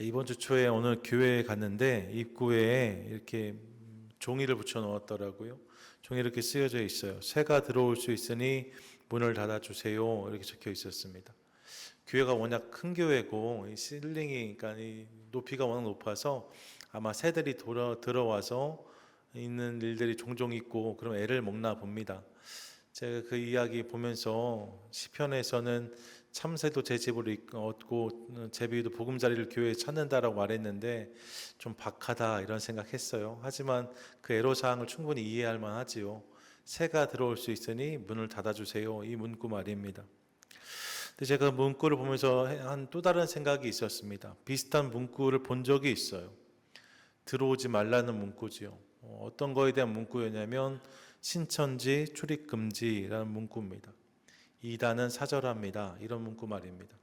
이번 주 초에 어느 교회에 갔는데 입구에 이렇게 종이를 붙여 놓았더라고요. 종이 이렇게 쓰여져 있어요. 새가 들어올 수 있으니 문을 닫아주세요. 이렇게 적혀 있었습니다. 교회가 워낙 큰 교회고 이 실링이 그러니까 이 높이가 워낙 높아서 아마 새들이 들어와서 있는 일들이 종종 있고 그럼 애를 먹나 봅니다. 제가 그 이야기 보면서 시편에서는 참새도 제 집으로 얻고 제비도 보금자리를 교회에 찾는다라고 말했는데 좀 박하다 이런 생각했어요. 하지만 그 애로사항을 충분히 이해할 만하지요. 새가 들어올 수 있으니 문을 닫아주세요. 이 문구 말입니다. 근데 제가 문구를 보면서 한 또 다른 생각이 있었습니다. 비슷한 문구를 본 적이 있어요. 들어오지 말라는 문구지요. 어떤 거에 대한 문구였냐면 신천지 출입금지라는 문구입니다. 이단은 사절합니다. 이런 문구 말입니다.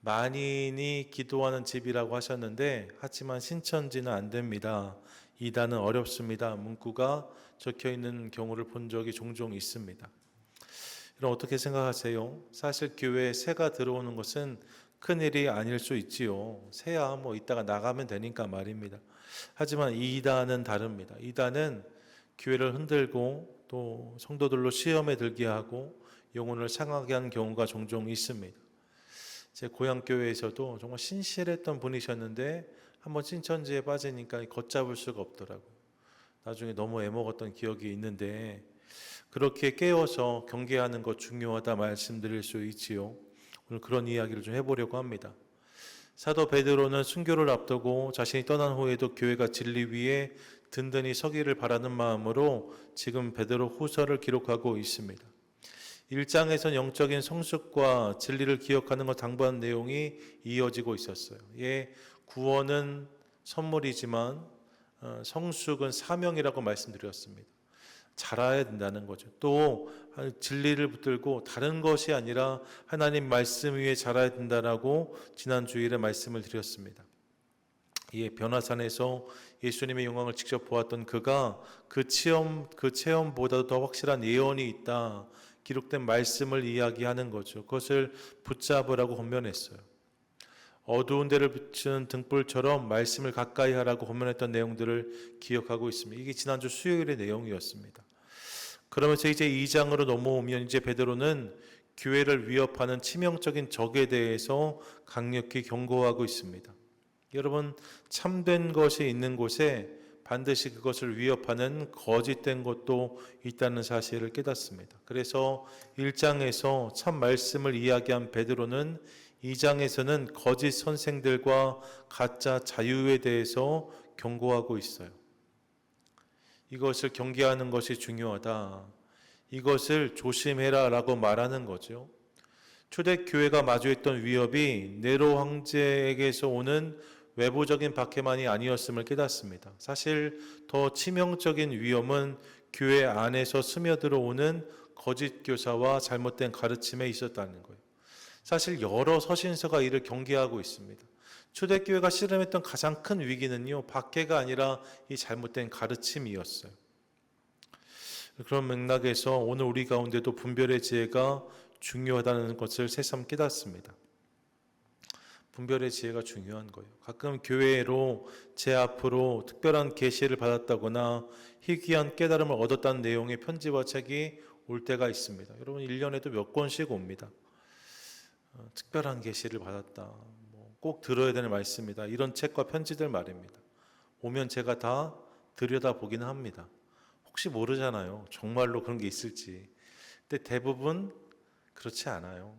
만인이 기도하는 집이라고 하셨는데 하지만 신천지는 안 됩니다. 이단은 어렵습니다. 문구가 적혀 있는 경우를 본 적이 종종 있습니다. 그럼 어떻게 생각하세요? 사실 교회에 새가 들어오는 것은 큰일이 아닐 수 있지요. 새야 뭐 이따가 나가면 되니까 말입니다. 하지만 이단은 다릅니다. 이단은 교회를 흔들고 또 성도들로 시험에 들게 하고 영혼을 상하게 하는 경우가 종종 있습니다. 제 고향교회에서도 정말 신실했던 분이셨는데 한번 신천지에 빠지니까 걷잡을 수가 없더라고요. 나중에 너무 애먹었던 기억이 있는데 그렇게 깨어서 경계하는 것 중요하다 말씀드릴 수 있지요. 오늘 그런 이야기를 좀 해보려고 합니다. 사도 베드로는 순교를 앞두고 자신이 떠난 후에도 교회가 진리 위에 든든히 서기를 바라는 마음으로 지금 베드로 후서를 기록하고 있습니다. 1장에선 영적인 성숙과 진리를 기억하는 것 당부한 내용이 이어지고 있었어요. 구원은 선물이지만 성숙은 사명이라고 말씀드렸습니다. 자라야 된다는 거죠. 또 진리를 붙들고 다른 것이 아니라 하나님 말씀 위에 자라야 된다라고 지난 주일에 말씀을 드렸습니다. 변화산에서 예수님의 영광을 직접 보았던 그가 그 체험보다도 더 확실한 예언이 있다. 기록된 말씀을 이야기하는 거죠. 그것을 붙잡으라고 권면했어요. 어두운 데를 비추는 등불처럼 말씀을 가까이 하라고 권면했던 내용들을 기억하고 있습니다. 이게 지난주 수요일의 내용이었습니다. 그러면서 이제 2장으로 넘어오면 이제 베드로는 교회를 위협하는 치명적인 적에 대해서 강력히 경고하고 있습니다. 여러분, 참된 것이 있는 곳에 반드시 그것을 위협하는 거짓된 것도 있다는 사실을 깨닫습니다. 그래서 1장에서 참 말씀을 이야기한 베드로는 2장에서는 거짓 선생들과 가짜 자유에 대해서 경고하고 있어요. 이것을 경계하는 것이 중요하다. 이것을 조심해라 라고 말하는 거죠. 초대교회가 마주했던 위협이 네로 황제에게서 오는 외부적인 박해만이 아니었음을 깨닫습니다. 사실 더 치명적인 위험은 교회 안에서 스며들어오는 거짓 교사와 잘못된 가르침에 있었다는 거예요. 사실 여러 서신서가 이를 경계하고 있습니다. 초대교회가 씨름했던 가장 큰 위기는요, 박해가 아니라 이 잘못된 가르침이었어요. 그런 맥락에서 오늘 우리 가운데도 분별의 지혜가 중요하다는 것을 새삼 깨닫습니다. 분별의 지혜가 중요한 거예요. 가끔 교회로 제 앞으로 특별한 계시를 받았다거나 희귀한 깨달음을 얻었다는 내용의 편지와 책이 올 때가 있습니다. 여러분 1년에도 몇 권씩 옵니다. 특별한 계시를 받았다. 꼭 들어야 되는 말씀이다. 이런 책과 편지들 말입니다. 오면 제가 다 들여다보기는 합니다. 혹시 모르잖아요. 정말로 그런 게 있을지. 근데 대부분 그렇지 않아요.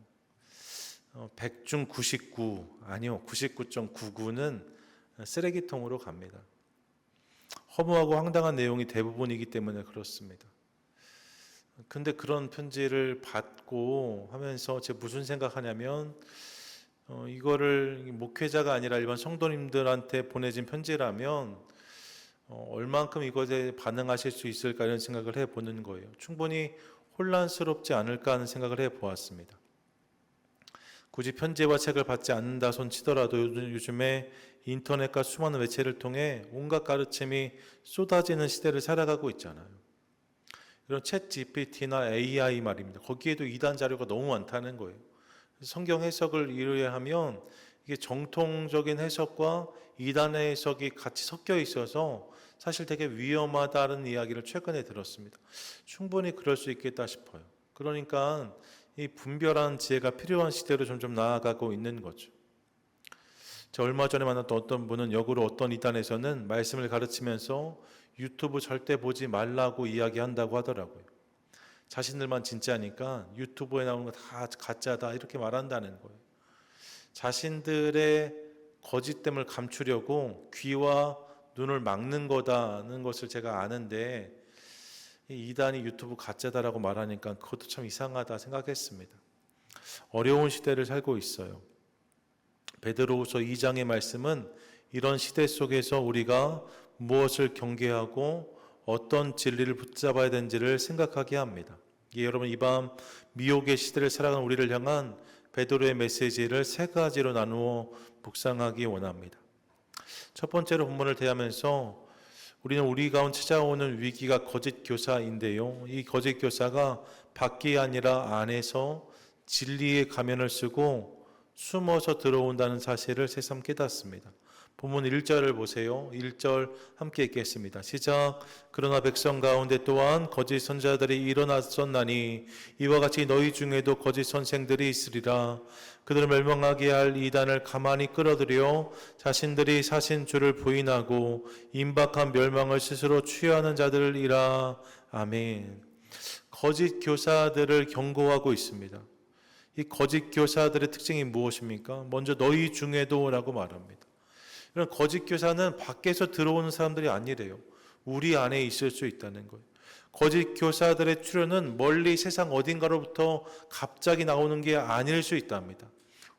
100 중 99, 아니요, 99.99는 쓰레기통으로 갑니다. 허무하고 황당한 내용이 대부분이기 때문에 그렇습니다. 근데 그런 편지를 받고 하면서 제가 무슨 생각하냐면, 이거를 목회자가 아니라 일반 성도님들한테 보내진 편지라면, 얼만큼 이것에 반응하실 수 있을까 이런 생각을 해보는 거예요. 충분히 혼란스럽지 않을까 하는 생각을 해보았습니다. 굳이 편지와 책을 받지 않는다 손 치더라도 요즘에 인터넷과 수많은 매체를 통해 온갖 가르침이 쏟아지는 시대를 살아가고 있잖아요. 이런 챗 GPT나 AI 말입니다. 거기에도 이단 자료가 너무 많다는 거예요. 성경 해석을 이해하면 이게 정통적인 해석과 이단의 해석이 같이 섞여 있어서 사실 되게 위험하다는 이야기를 최근에 들었습니다. 충분히 그럴 수 있겠다 싶어요. 그러니까 이 분별한 지혜가 필요한 시대로 점점 나아가고 있는 거죠. 제가 얼마 전에 만났던 어떤 분은 역으로 어떤 이단에서는 말씀을 가르치면서 유튜브 절대 보지 말라고 이야기한다고 하더라고요. 자신들만 진짜니까 유튜브에 나오는 거 다 가짜다 이렇게 말한다는 거예요. 자신들의 거짓됨을 감추려고 귀와 눈을 막는 거다는 것을 제가 아는데 이 이단이 유튜브 가짜다라고 말하니까 그것도 참 이상하다 생각했습니다. 어려운 시대를 살고 있어요. 베드로후서 2장의 말씀은 이런 시대 속에서 우리가 무엇을 경계하고 어떤 진리를 붙잡아야 되는지를 생각하게 합니다. 여러분, 이 밤 미혹의 시대를 살아가는 우리를 향한 베드로의 메시지를 세 가지로 나누어 묵상하기 원합니다. 첫 번째로 본문을 대하면서 우리는 우리 가운데 찾아오는 위기가 거짓 교사인데요. 이 거짓 교사가 밖이 아니라 안에서 진리의 가면을 쓰고 숨어서 들어온다는 사실을 새삼 깨닫습니다. 본문 1절을 보세요. 1절 함께 읽겠습니다. 시작. 그러나 백성 가운데 또한 거짓 선자들이 일어났었나니 이와 같이 너희 중에도 거짓 선생들이 있으리라. 그들을 멸망하게 할 이단을 가만히 끌어들여 자신들이 사신 주를 부인하고 임박한 멸망을 스스로 취하는 자들이라. 아멘. 거짓 교사들을 경고하고 있습니다. 이 거짓 교사들의 특징이 무엇입니까? 먼저 너희 중에도 라고 말합니다. 이런 거짓 교사는 밖에서 들어오는 사람들이 아니래요. 우리 안에 있을 수 있다는 거예요. 거짓 교사들의 출현은 멀리 세상 어딘가로부터 갑자기 나오는 게 아닐 수 있답니다.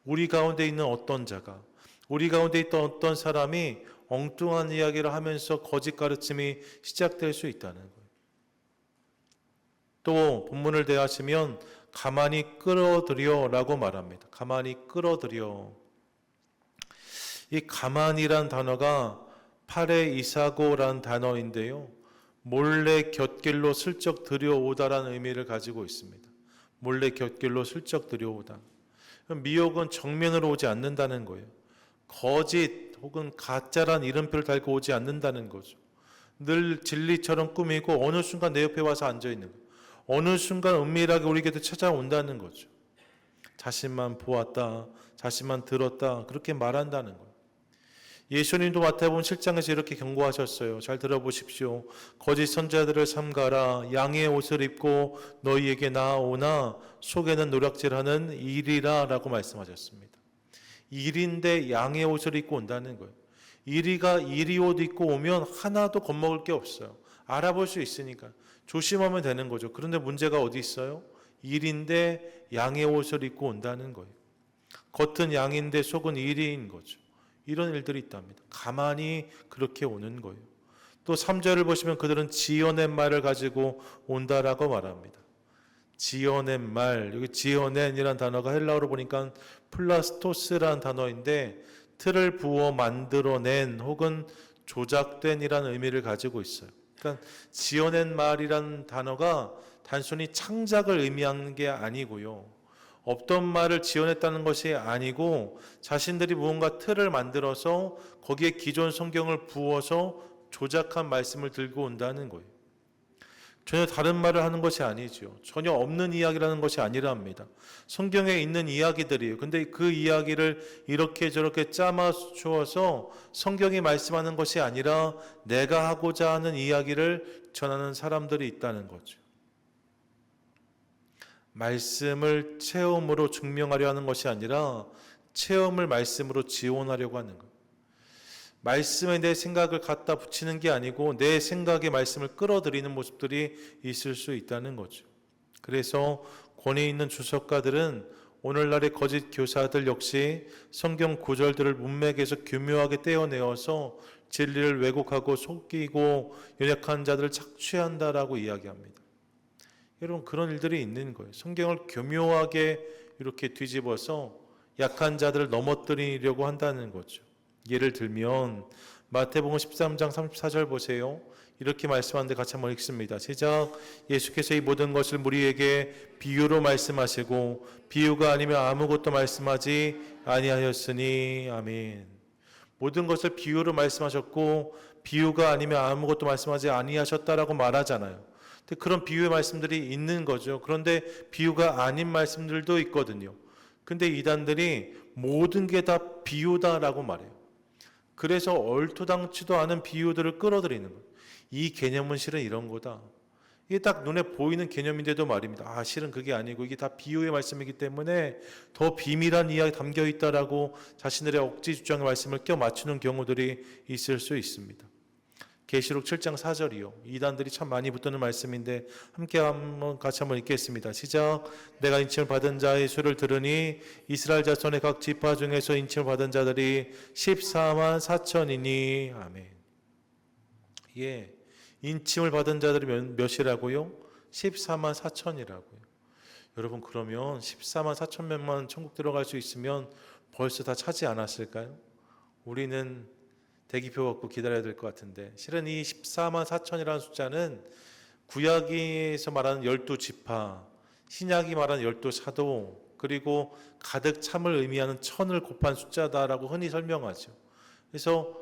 우리 가운데 있는 어떤 자가, 우리 가운데 있던 어떤 사람이 엉뚱한 이야기를 하면서 거짓 가르침이 시작될 수 있다는 거예요. 또 본문을 대하시면 가만히 끌어들여 라고 말합니다. 가만히 끌어들여. 이 가만이란 단어가 팔에 이사고란 단어인데요. 몰래 곁길로 슬쩍 들여오다라는 의미를 가지고 있습니다. 몰래 곁길로 슬쩍 들여오다. 미혹은 정면으로 오지 않는다는 거예요. 거짓 혹은 가짜란 이름표를 달고 오지 않는다는 거죠. 늘 진리처럼 꾸미고 어느 순간 내 옆에 와서 앉아있는 거예요. 어느 순간 은밀하게 우리 곁에 찾아온다는 거죠. 자신만 보았다, 자신만 들었다 그렇게 말한다는 거예요. 예수님도 마태복음 7장에서 이렇게 경고하셨어요. 잘 들어보십시오. 거짓 선자들을 삼가라. 양의 옷을 입고 너희에게 나아오나 속에는 노략질하는 일이라 라고 말씀하셨습니다. 일인데 양의 옷을 입고 온다는 거예요. 이리가 이리 옷 입고 오면 하나도 겁먹을 게 없어요. 알아볼 수 있으니까 조심하면 되는 거죠. 그런데 문제가 어디 있어요? 일인데 양의 옷을 입고 온다는 거예요. 겉은 양인데 속은 일인 거죠. 이런 일들이 있답니다. 가만히 그렇게 오는 거예요. 또 3절을 보시면 그들은 지어낸 말을 가지고 온다라고 말합니다. 지어낸 말, 여기 지어낸이라는 단어가 헬라어로 보니까 플라스토스라는 단어인데 틀을 부어 만들어낸 혹은 조작된이라는 의미를 가지고 있어요. 그러니까 지어낸 말이라는 단어가 단순히 창작을 의미하는 게 아니고요. 없던 말을 지어냈다는 것이 아니고 자신들이 무언가 틀을 만들어서 거기에 기존 성경을 부어서 조작한 말씀을 들고 온다는 거예요. 전혀 다른 말을 하는 것이 아니죠. 전혀 없는 이야기라는 것이 아니라 합니다. 성경에 있는 이야기들이에요. 근데 그 이야기를 이렇게 저렇게 짜맞추어서 성경이 말씀하는 것이 아니라 내가 하고자 하는 이야기를 전하는 사람들이 있다는 거죠. 말씀을 체험으로 증명하려 하는 것이 아니라 체험을 말씀으로 지원하려고 하는 것. 말씀에 내 생각을 갖다 붙이는 게 아니고 내 생각의 말씀을 끌어들이는 모습들이 있을 수 있다는 거죠. 그래서 권위 있는 주석가들은 오늘날의 거짓 교사들 역시 성경 구절들을 문맥에서 교묘하게 떼어내어서 진리를 왜곡하고 속이고 연약한 자들을 착취한다라고 이야기합니다. 여러분, 그런 일들이 있는 거예요. 성경을 교묘하게 이렇게 뒤집어서 약한 자들을 넘어뜨리려고 한다는 거죠. 예를 들면 마태복음 13장 34절 보세요. 이렇게 말씀하는데 같이 한번 읽습니다. 시작. 예수께서 이 모든 것을 무리에게 비유로 말씀하시고 비유가 아니면 아무것도 말씀하지 아니하였으니. 아멘. 모든 것을 비유로 말씀하셨고 비유가 아니면 아무것도 말씀하지 아니하셨다라고 말하잖아요. 근데 그런 비유의 말씀들이 있는 거죠. 그런데 비유가 아닌 말씀들도 있거든요. 근데 이단들이 모든 게 다 비유다라고 말해요. 그래서 얼토당치도 않은 비유들을 끌어들이는 거예요. 이 개념은 실은 이런 거다. 이게 딱 눈에 보이는 개념인데도 말입니다. 아, 실은 그게 아니고 이게 다 비유의 말씀이기 때문에 더 비밀한 이야기 담겨 있다라고 자신들의 억지 주장의 말씀을 껴 맞추는 경우들이 있을 수 있습니다. 계시록 7장 4절이요. 이단들이 참 많이 붙드는 말씀인데 함께 같이 한번 읽겠습니다. 시작. 내가 인침을 받은 자의 수를 들으니 이스라엘 자손의 각 지파 중에서 인침을 받은 자들이 14만 4천이니. 아멘. 예, 인침을 받은 자들이 몇이라고요? 14만 4천이라고요. 여러분, 그러면 14만 4천 명만 천국 들어갈 수 있으면 벌써 다 차지 않았을까요? 우리는 대기표 갖고 기다려야 될 것 같은데, 실은 이 14만 4천이라는 숫자는 구약에서 말하는 12지파, 신약이 말하는 12사도, 그리고 가득 참을 의미하는 천을 곱한 숫자다라고 흔히 설명하죠. 그래서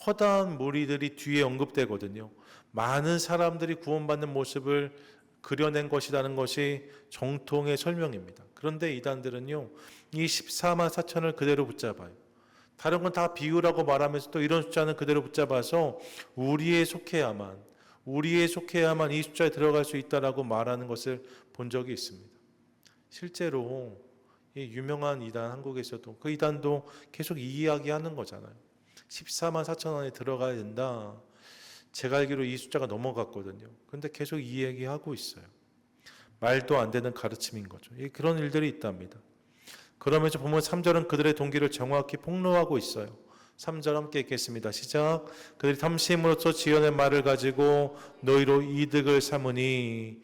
허다한 무리들이 뒤에 언급되거든요. 많은 사람들이 구원받는 모습을 그려낸 것이라는 것이 정통의 설명입니다. 그런데 이단들은요, 이 14만 4천을 그대로 붙잡아요. 다른 건 다 비유라고 말하면서 또 이런 숫자는 그대로 붙잡아서 우리에 속해야만 이 숫자에 들어갈 수 있다라고 말하는 것을 본 적이 있습니다. 실제로 이 유명한 이단, 한국에서도 그 이단도 계속 이 이야기하는 거잖아요. 14만 4천 안에 들어가야 된다. 제가 알기로 이 숫자가 넘어갔거든요. 근데 계속 이 얘기하고 있어요. 말도 안 되는 가르침인 거죠. 그런 일들이 있답니다. 그러면서 보면 3절은 그들의 동기를 정확히 폭로하고 있어요. 3절 함께 읽겠습니다. 시작. 그들이 탐심으로써 지어낸 말을 가지고 너희로 이득을 삼으니.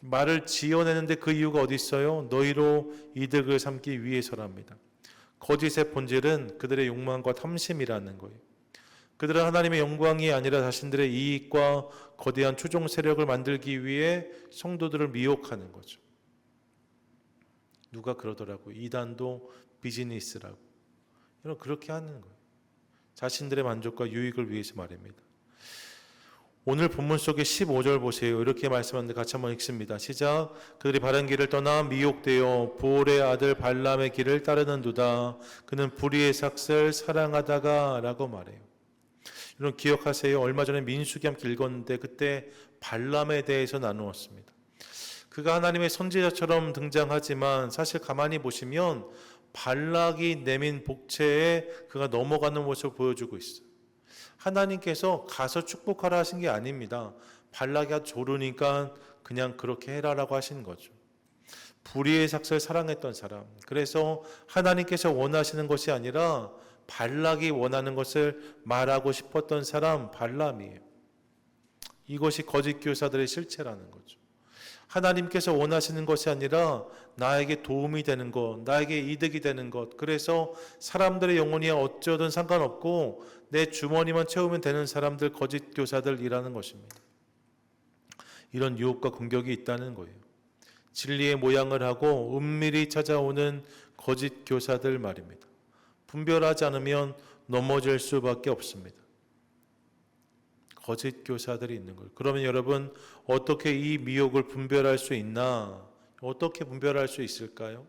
말을 지어내는데 그 이유가 어디 있어요? 너희로 이득을 삼기 위해서랍니다. 거짓의 본질은 그들의 욕망과 탐심이라는 거예요. 그들은 하나님의 영광이 아니라 자신들의 이익과 거대한 추종 세력을 만들기 위해 성도들을 미혹하는 거죠. 누가 그러더라고요. 이단도 비즈니스라고. 여러분, 그렇게 하는 거예요. 자신들의 만족과 유익을 위해서 말입니다. 오늘 본문 속의 15절 보세요. 이렇게 말씀하는데 같이 한번 읽습니다. 시작. 그들이 바른 길을 떠나 미혹되어 보올의 아들 발람의 길을 따르는도다. 그는 불의의 삭슬 사랑하다가 라고 말해요. 여러분, 기억하세요. 얼마 전에 민수기 함께 읽었는데 그때 발람에 대해서 나누었습니다. 그가 하나님의 선지자처럼 등장하지만 사실 가만히 보시면 발락이 내민 복채에 그가 넘어가는 모습을 보여주고 있어요. 하나님께서 가서 축복하라 하신 게 아닙니다. 발락이 조르니까 그냥 그렇게 해라라고 하신 거죠. 불의의 삭슬 사랑했던 사람. 그래서 하나님께서 원하시는 것이 아니라 발락이 원하는 것을 말하고 싶었던 사람, 발람이에요. 이것이 거짓 교사들의 실체라는 거죠. 하나님께서 원하시는 것이 아니라 나에게 도움이 되는 것, 나에게 이득이 되는 것, 그래서 사람들의 영혼이 어쩌든 상관없고 내 주머니만 채우면 되는 사람들, 거짓 교사들이라는 것입니다. 이런 유혹과 공격이 있다는 거예요. 진리의 모양을 하고 은밀히 찾아오는 거짓 교사들 말입니다. 분별하지 않으면 넘어질 수밖에 없습니다. 거짓 교사들이 있는 거예요. 그러면 여러분, 어떻게 이 미혹을 분별할 수 있나? 어떻게 분별할 수 있을까요?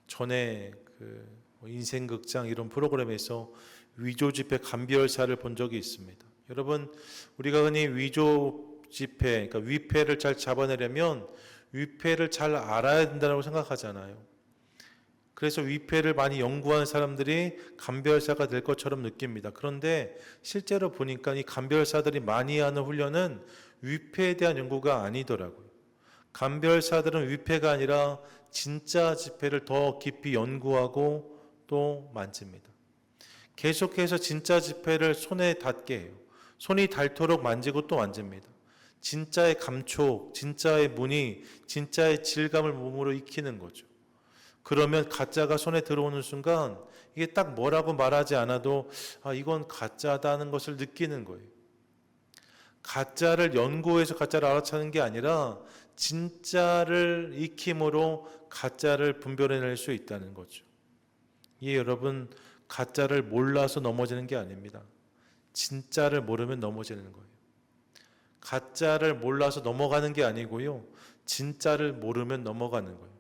전에 인생극장 이런 프로그램에서 위조 지폐 감별사를 본 적이 있습니다. 여러분, 우리가 흔히 위조 지폐, 그러니까 위패를 잘 잡아내려면 위패를 잘 알아야 된다고 생각하잖아요. 그래서 위패를 많이 연구하는 사람들이 감별사가 될 것처럼 느낍니다. 그런데 실제로 보니까 이 감별사들이 많이 하는 훈련은 위패에 대한 연구가 아니더라고요. 감별사들은 위패가 아니라 진짜 지폐를 더 깊이 연구하고 또 만집니다. 계속해서 진짜 지폐를 손에 닿게 해요. 손이 닳도록 만지고 또 만집니다. 진짜의 감촉, 진짜의 무늬, 진짜의 질감을 몸으로 익히는 거죠. 그러면 가짜가 손에 들어오는 순간 이게 딱 뭐라고 말하지 않아도 이건 가짜다는 것을 느끼는 거예요. 가짜를 연구해서 가짜를 알아차는 게 아니라 진짜를 익힘으로 가짜를 분별해낼 수 있다는 거죠. 이게 여러분 가짜를 몰라서 넘어지는 게 아닙니다. 진짜를 모르면 넘어지는 거예요. 가짜를 몰라서 넘어가는 게 아니고요. 진짜를 모르면 넘어가는 거예요.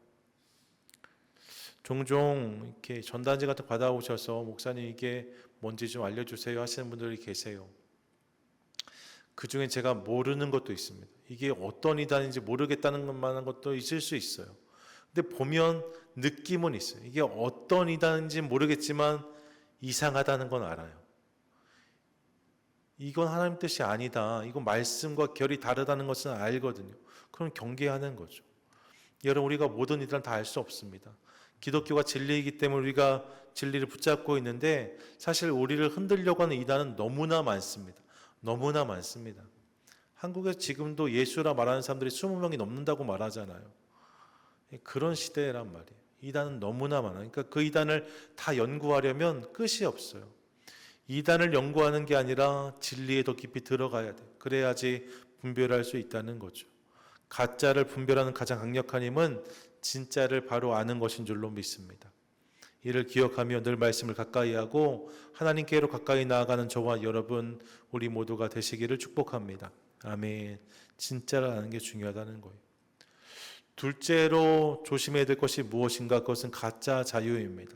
종종 이렇게 전단지 같은 거 받아오셔서 목사님 이게 뭔지 좀 알려주세요 하시는 분들이 계세요. 그 중에 제가 모르는 것도 있습니다. 이게 어떤 이단인지 모르겠다는 것만한 것도 있을 수 있어요. 근데 보면 느낌은 있어요. 이게 어떤 이단인지 모르겠지만 이상하다는 건 알아요. 이건 하나님 뜻이 아니다. 이건 말씀과 결이 다르다는 것은 알거든요. 그럼 경계하는 거죠. 여러분 우리가 모든 이들은 다 알 수 없습니다. 기독교가 진리이기 때문에 우리가 진리를 붙잡고 있는데 사실 우리를 흔들려고 하는 이단은 너무나 많습니다. 너무나 많습니다. 한국에서 지금도 예수라 말하는 사람들이 20명이 넘는다고 말하잖아요. 그런 시대란 말이에요. 이단은 너무나 많아요. 그러니까 그 이단을 다 연구하려면 끝이 없어요. 이단을 연구하는 게 아니라 진리에 더 깊이 들어가야 돼요. 그래야지 분별할 수 있다는 거죠. 가짜를 분별하는 가장 강력한 힘은 진짜를 바로 아는 것인 줄로 믿습니다. 이를 기억하며 늘 말씀을 가까이 하고 하나님께로 가까이 나아가는 저와 여러분 우리 모두가 되시기를 축복합니다. 아멘. 진짜를 아는 게 중요하다는 거예요. 둘째로 조심해야 될 것이 무엇인가? 그것은 가짜 자유입니다.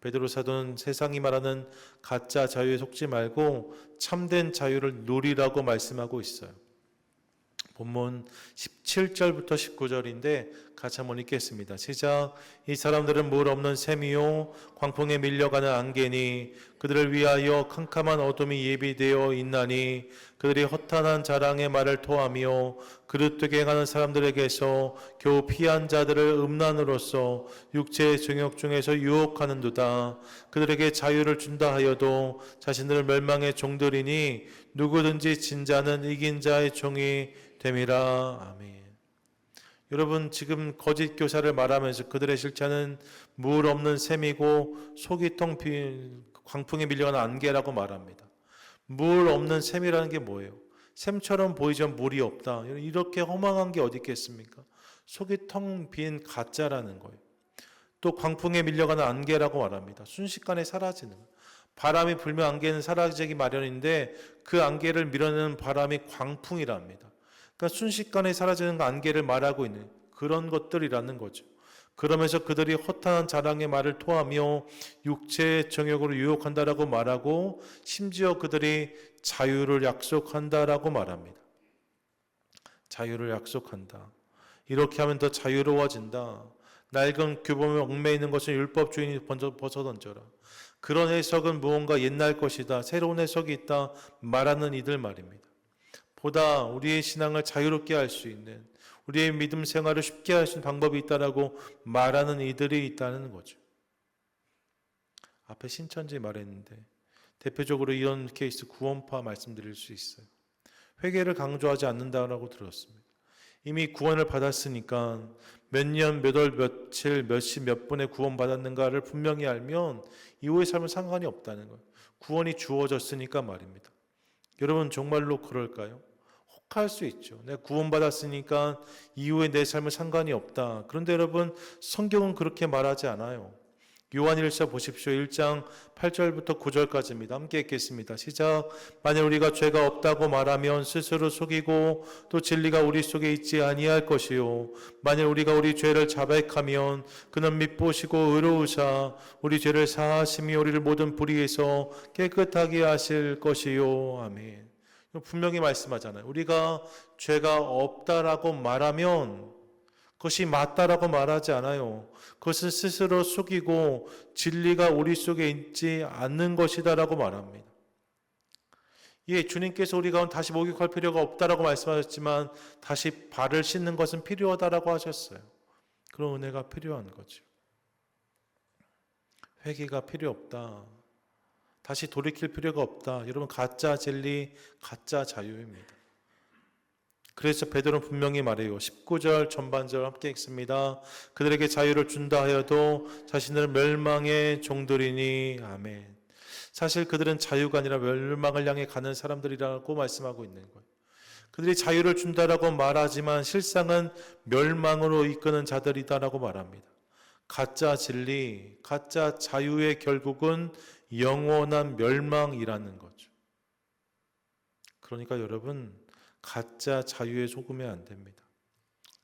베드로 사도는 세상이 말하는 가짜 자유에 속지 말고 참된 자유를 누리라고 말씀하고 있어요. 본문 17절부터 19절인데 같이 한번 읽겠습니다. 시작. 이 사람들은 물 없는 샘이요 광풍에 밀려가는 안개니 그들을 위하여 캄캄한 어둠이 예비되어 있나니 그들이 허탄한 자랑의 말을 토하며 그릇되게 행하는 사람들에게서 겨우 피한 자들을 음란으로써 육체의 정욕 중에서 유혹하는도다. 그들에게 자유를 준다 하여도 자신들을 멸망의 종들이니 누구든지 진 자는 이긴 자의 종이 됨이라. 아멘. 여러분 지금 거짓 교사를 말하면서 그들의 실체는 물 없는 샘이고 속이 텅 빈 광풍에 밀려가는 안개라고 말합니다. 물 없는 샘이라는 게 뭐예요? 샘처럼 보이지만 물이 없다. 이렇게 허망한 게 어디 있겠습니까? 속이 텅 빈 가짜라는 거예요. 또 광풍에 밀려가는 안개라고 말합니다. 순식간에 사라지는 거예요. 바람이 불면 안개는 사라지기 마련인데 그 안개를 밀어내는 바람이 광풍이랍니다. 그러니까 순식간에 사라지는 안개를 말하고 있는 그런 것들이라는 거죠. 그러면서 그들이 허탄한 자랑의 말을 토하며 육체의 정욕으로 유혹한다라고 말하고 심지어 그들이 자유를 약속한다라고 말합니다. 자유를 약속한다. 이렇게 하면 더 자유로워진다. 낡은 규범에 얽매이는 것은 율법 주인이 벗어던져라. 그런 해석은 무언가 옛날 것이다. 새로운 해석이 있다. 말하는 이들 말입니다. 보다 우리의 신앙을 자유롭게 할 수 있는 우리의 믿음 생활을 쉽게 할 수 있는 방법이 있다라고 말하는 이들이 있다는 거죠. 앞에 신천지 말했는데 대표적으로 이런 케이스 구원파 말씀드릴 수 있어요. 회개를 강조하지 않는다라고 들었습니다. 이미 구원을 받았으니까 몇 년, 몇 월, 며칠, 몇 시, 몇 분에 구원받았는가를 분명히 알면 이후의 삶은 상관이 없다는 거예요. 구원이 주어졌으니까 말입니다. 여러분 정말로 그럴까요? 혹할 수 있죠. 내가 구원받았으니까 이후에 내 삶은 상관이 없다. 그런데 여러분 성경은 그렇게 말하지 않아요. 요한일서 보십시오. 1장 8절부터 9절까지입니다. 함께 읽겠습니다. 시작. 만일 우리가 죄가 없다고 말하면 스스로 속이고 또 진리가 우리 속에 있지 아니할 것이요. 만일 우리가 우리 죄를 자백하면 그는 밉보시고 의로우사 우리 죄를 사하시며 우리를 모든 불의에서 깨끗하게 하실 것이요. 아멘. 분명히 말씀하잖아요. 우리가 죄가 없다라고 말하면 그것이 맞다라고 말하지 않아요. 그것은 스스로 속이고 진리가 우리 속에 있지 않는 것이다라고 말합니다. 예, 주님께서 우리 가운데 다시 목욕할 필요가 없다라고 말씀하셨지만 다시 발을 씻는 것은 필요하다라고 하셨어요. 그런 은혜가 필요한 거죠. 회개가 필요 없다. 다시 돌이킬 필요가 없다. 여러분 가짜 진리, 가짜 자유입니다. 그래서 베드로는 분명히 말해요. 19절 전반절 함께 읽습니다. 그들에게 자유를 준다 하여도 자신들은 멸망의 종들이니. 아멘. 사실 그들은 자유가 아니라 멸망을 향해 가는 사람들이라고 말씀하고 있는 거예요. 그들이 자유를 준다라고 말하지만 실상은 멸망으로 이끄는 자들이다라고 말합니다. 가짜 진리, 가짜 자유의 결국은 영원한 멸망이라는 거죠. 그러니까 여러분, 가짜 자유에 속으면 안 됩니다.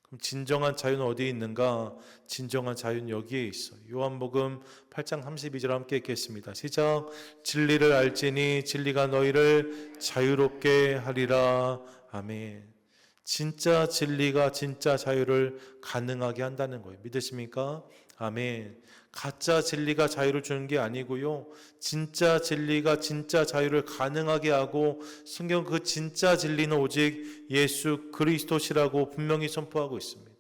그럼 진정한 자유는 어디에 있는가? 진정한 자유는 여기에 있어요. 요한복음 8장 32절 함께 읽겠습니다. 시작. 진리를 알지니 진리가 너희를 자유롭게 하리라. 아멘. 진짜 진리가 진짜 자유를 가능하게 한다는 거예요. 믿으십니까? 아멘. 가짜 진리가 자유를 주는 게 아니고요. 진짜 진리가 진짜 자유를 가능하게 하고 성경 그 진짜 진리는 오직 예수 그리스도시라고 분명히 선포하고 있습니다.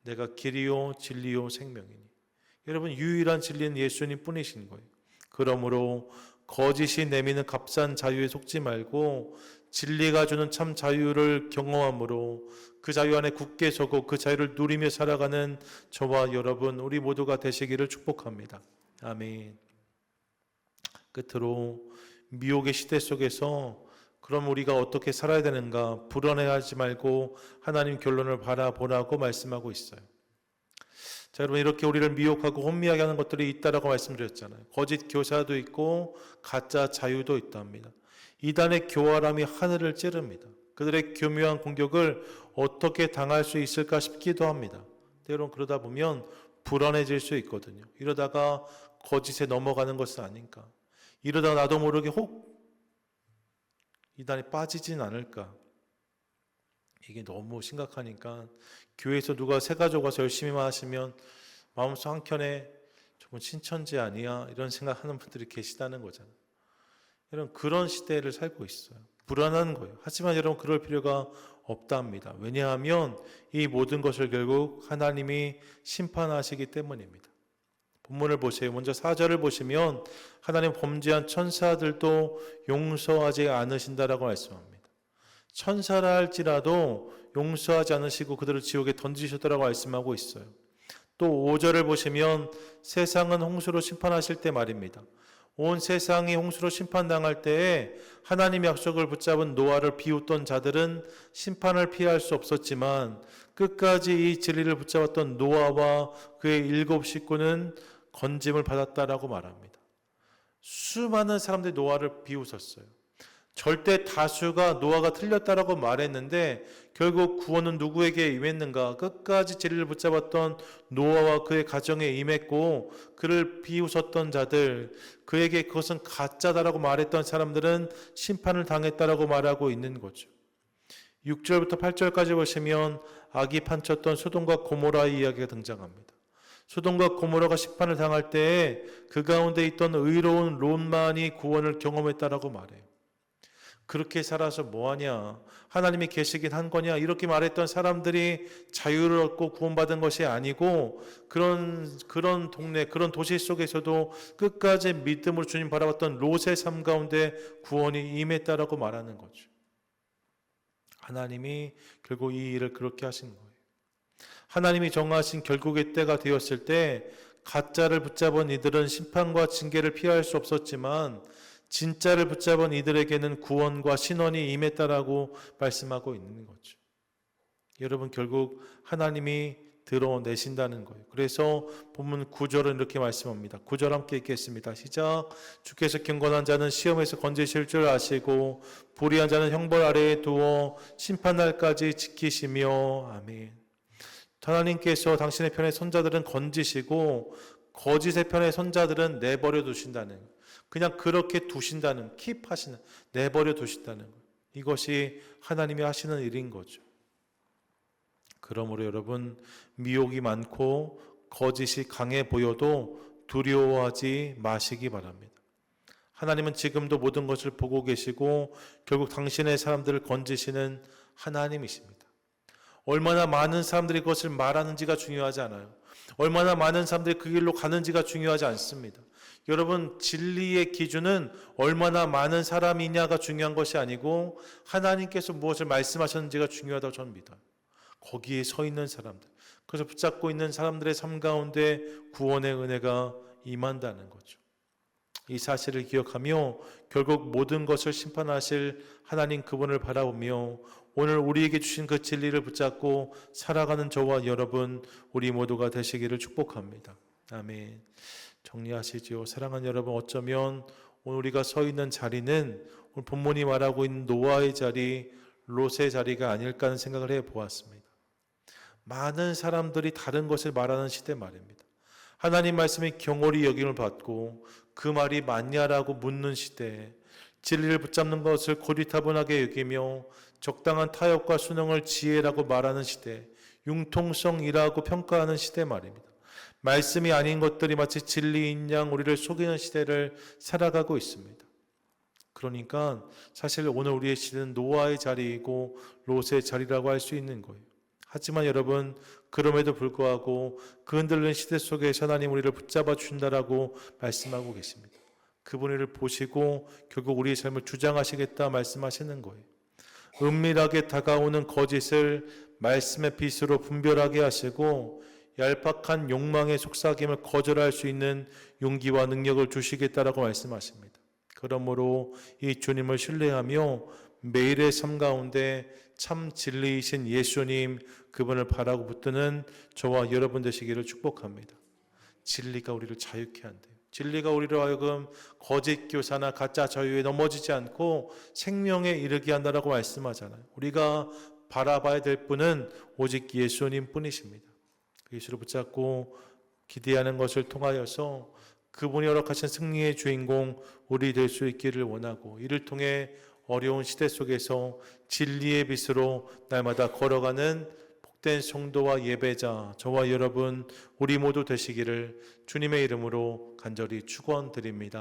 내가 길이요 진리요 생명이니. 여러분, 유일한 진리는 예수님 뿐이신 거예요. 그러므로 거짓이 내미는 값싼 자유에 속지 말고 진리가 주는 참 자유를 경험함으로 그 자유 안에 굳게 서고 그 자유를 누리며 살아가는 저와 여러분, 우리 모두가 되시기를 축복합니다. 아멘. 끝으로 미혹의 시대 속에서 그럼 우리가 어떻게 살아야 되는가? 불안해하지 말고 하나님 결론을 바라보라고 말씀하고 있어요. 자, 여러분, 이렇게 우리를 미혹하고 혼미하게 하는 것들이 있다라고 말씀드렸잖아요. 거짓 교사도 있고 가짜 자유도 있답니다. 이단의 교활함이 하늘을 찌릅니다. 그들의 교묘한 공격을 어떻게 당할 수 있을까 싶기도 합니다. 때론 그러다 보면 불안해질 수 있거든요. 이러다가 거짓에 넘어가는 것은 아닌가. 이러다가 나도 모르게 혹 이단에 빠지진 않을까. 이게 너무 심각하니까 교회에서 누가 새가족 와서 열심히만 하시면 마음속 한켠에 저건 신천지 아니야? 이런 생각하는 분들이 계시다는 거잖아요. 여러분, 그런 시대를 살고 있어요. 불안한 거예요. 하지만 여러분, 그럴 필요가 없답니다. 왜냐하면 이 모든 것을 결국 하나님이 심판하시기 때문입니다. 본문을 보세요. 먼저 4절을 보시면 하나님 범죄한 천사들도 용서하지 않으신다라고 말씀합니다. 천사라 할지라도 용서하지 않으시고 그들을 지옥에 던지셨다라고 말씀하고 있어요. 또 5절을 보시면 세상은 홍수로 심판하실 때 말입니다. 온 세상이 홍수로 심판당할 때에 하나님의 약속을 붙잡은 노아를 비웃던 자들은 심판을 피할 수 없었지만 끝까지 이 진리를 붙잡았던 노아와 그의 7 식구는 건짐을 받았다라고 말합니다. 수많은 사람들이 노아를 비웃었어요. 절대 다수가 노아가 틀렸다라고 말했는데 결국 구원은 누구에게 임했는가? 끝까지 진리를 붙잡았던 노아와 그의 가정에 임했고 그를 비웃었던 자들, 그에게 그것은 가짜다라고 말했던 사람들은 심판을 당했다라고 말하고 있는 거죠. 6절부터 8절까지 보시면 악이 판쳤던 소돔과 고모라의 이야기가 등장합니다. 소돔과 고모라가 심판을 당할 때에 그 가운데 있던 의로운 롯만이 구원을 경험했다라고 말해요. 그렇게 살아서 뭐하냐? 하나님이 계시긴 한 거냐? 이렇게 말했던 사람들이 자유를 얻고 구원받은 것이 아니고 그런 동네, 그런 도시 속에서도 끝까지 믿음으로 주님 바라봤던 롯의 삶 가운데 구원이 임했다라고 말하는 거죠. 하나님이 결국 이 일을 그렇게 하신 거예요. 하나님이 정하신 결국의 때가 되었을 때 가짜를 붙잡은 이들은 심판과 징계를 피할 수 없었지만 진짜를 붙잡은 이들에게는 구원과 신원이 임했다라고 말씀하고 있는 거죠. 여러분, 결국 하나님이 드러내신다는 거예요. 그래서 본문 9절은 이렇게 말씀합니다. 9절 함께 읽겠습니다. 시작. 주께서 경건한 자는 시험에서 건지실 줄 아시고 불의한 자는 형벌 아래에 두어 심판날까지 지키시며. 아멘. 하나님께서 당신의 편의 손자들은 건지시고 거짓의 편의 손자들은 내버려 두신다는 거예요. 그냥 그렇게 두신다는, 킵하시는, 내버려 두신다는 거예요. 이것이 하나님이 하시는 일인 거죠. 그러므로 여러분, 미혹이 많고 거짓이 강해 보여도 두려워하지 마시기 바랍니다. 하나님은 지금도 모든 것을 보고 계시고 결국 당신의 사람들을 건지시는 하나님이십니다. 얼마나 많은 사람들이 그것을 말하는지가 중요하지 않아요. 얼마나 많은 사람들이 그 길로 가는지가 중요하지 않습니다. 여러분, 진리의 기준은 얼마나 많은 사람이냐가 중요한 것이 아니고 하나님께서 무엇을 말씀하셨는지가 중요하다고 저는 믿어요. 거기에 서 있는 사람들, 그래서 붙잡고 있는 사람들의 삶 가운데 구원의 은혜가 임한다는 거죠. 이 사실을 기억하며 결국 모든 것을 심판하실 하나님 그분을 바라보며 오늘 우리에게 주신 그 진리를 붙잡고 살아가는 저와 여러분, 우리 모두가 되시기를 축복합니다. 아멘. 정리하시죠. 사랑하는 여러분, 어쩌면 오늘 우리가 서 있는 자리는 오늘 본문이 말하고 있는 노아의 자리, 롯의 자리가 아닐까 하는 생각을 해보았습니다. 많은 사람들이 다른 것을 말하는 시대 말입니다. 하나님 말씀이 경홀히 여김을 받고 그 말이 맞냐라고 묻는 시대에 진리를 붙잡는 것을 고리타분하게 여기며 적당한 타협과 순응을 지혜라고 말하는 시대, 융통성이라고 평가하는 시대 말입니다. 말씀이 아닌 것들이 마치 진리인 양 우리를 속이는 시대를 살아가고 있습니다. 그러니까 사실 오늘 우리의 시대는 노아의 자리이고 롯의 자리라고 할 수 있는 거예요. 하지만 여러분, 그럼에도 불구하고 그 흔들리는 시대 속에서 하나님 우리를 붙잡아 주신다라고 말씀하고 계십니다. 그분이 우리를 보시고 결국 우리의 삶을 주장하시겠다 말씀하시는 거예요. 은밀하게 다가오는 거짓을 말씀의 빛으로 분별하게 하시고 얄팍한 욕망의 속삭임을 거절할 수 있는 용기와 능력을 주시겠다라고 말씀하십니다. 그러므로 이 주님을 신뢰하며 매일의 삶 가운데 참 진리이신 예수님 그분을 바라고 붙드는 저와 여러분 되시기를 축복합니다. 진리가 우리를 자유케 한대요. 진리가 우리로 하여금 거짓 교사나 가짜 자유에 넘어지지 않고 생명에 이르게 한다라고 말씀하잖아요. 우리가 바라봐야 될 분은 오직 예수님 뿐이십니다. 예수를 붙잡고 기대하는 것을 통하여서 그분이 허락하신 승리의 주인공 우리 될 수 있기를 원하고 이를 통해 어려운 시대 속에서 진리의 빛으로 날마다 걸어가는 복된 성도와 예배자 저와 여러분 우리 모두 되시기를 주님의 이름으로 간절히 축원드립니다.